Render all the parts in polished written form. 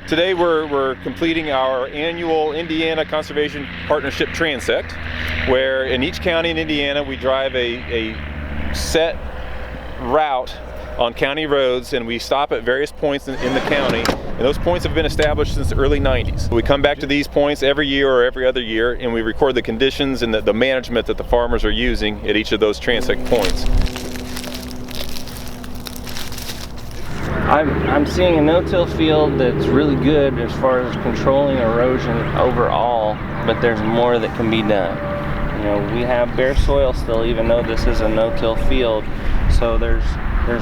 Today we're completing our annual Indiana Conservation Partnership Transect, where in each county in Indiana we drive a set route on county roads, and we stop at various points in the county, and those points have been established since the early 90s. We come back to these points every year or every other year, and we record the conditions and the management that the farmers are using at each of those transect points. I'm seeing a no-till field that's really good as far as controlling erosion overall, but there's more that can be done. You know, we have bare soil still, even though this is a no-till field, so there's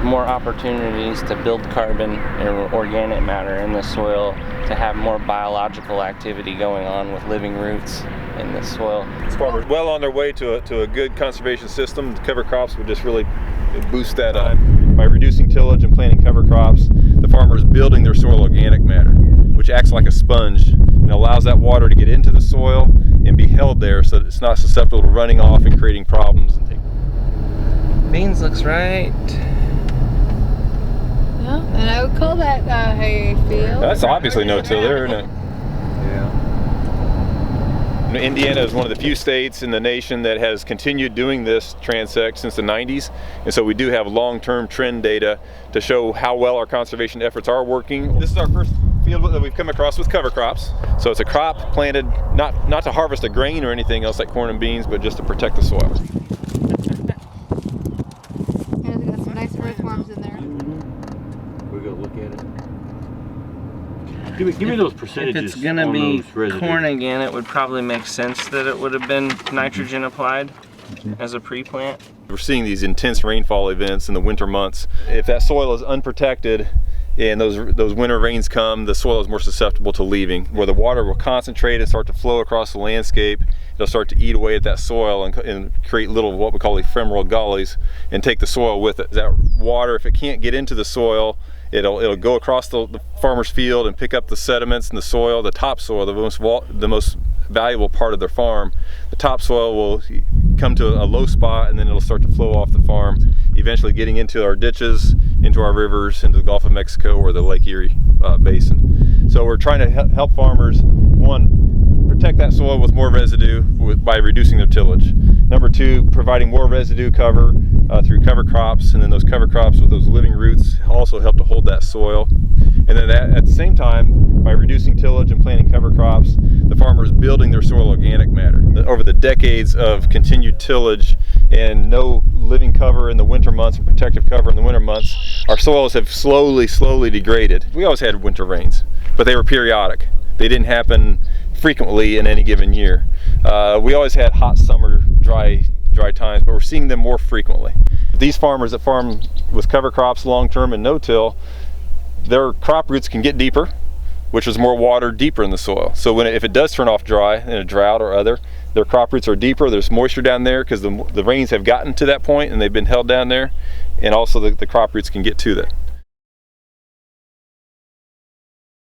more opportunities to build carbon and organic matter in the soil, to have more biological activity going on with living roots in the soil. Farmers well on their way to a good conservation system. The cover crops would just really boost that up. By reducing tillage and planting cover crops, the farmer is building their soil organic matter, which acts like a sponge and allows that water to get into the soil and be held there so that it's not susceptible to running off and creating problems. Beans looks right. Yeah, and I would call that hay field. That's obviously no-till there, isn't it? Indiana is one of the few states in the nation that has continued doing this transect since the 90s, and so we do have long-term trend data to show how well our conservation efforts are working. This is our first field that we've come across with cover crops. So it's a crop planted not to harvest a grain or anything else like corn and beans, but just to protect the soil. Yeah, they got some nice earthworms in there. We're gonna look at it. Give me those percentages. If it's gonna be corn again, it would probably make sense that it would have been nitrogen applied as a pre-plant. We're seeing these intense rainfall events in the winter months. If that soil is unprotected and those winter rains come, the soil is more susceptible to leaving, where the water will concentrate and start to flow across the landscape. It'll start to eat away at that soil and create little what we call ephemeral gullies and take the soil with it. That water, if it can't get into the soil, it'll go across the farmer's field and pick up the sediments in the soil, the topsoil, the most valuable part of their farm. The topsoil will come to a low spot, and then it'll start to flow off the farm, eventually getting into our ditches, into our rivers, into the Gulf of Mexico or the Lake Erie basin. So we're trying to help farmers, one, protect that soil with more residue by reducing their tillage. Number two, providing more residue cover through cover crops, and then those cover crops with those living roots also help to hold that soil. And then at the same time, by reducing tillage and planting cover crops, the farmer is building their soil organic matter. Over the decades of continued tillage and no living cover in the winter months and protective cover in the winter months, our soils have slowly degraded. We always had winter rains, but they were periodic. They didn't happen frequently in any given year. We always had hot summer, dry times, but we're seeing them more frequently. These farmers that farm with cover crops long-term and no-till, their crop roots can get deeper, which is more water deeper in the soil. So if it does turn off dry in a drought or other, their crop roots are deeper, there's moisture down there because the rains have gotten to that point and they've been held down there, and also the crop roots can get to that.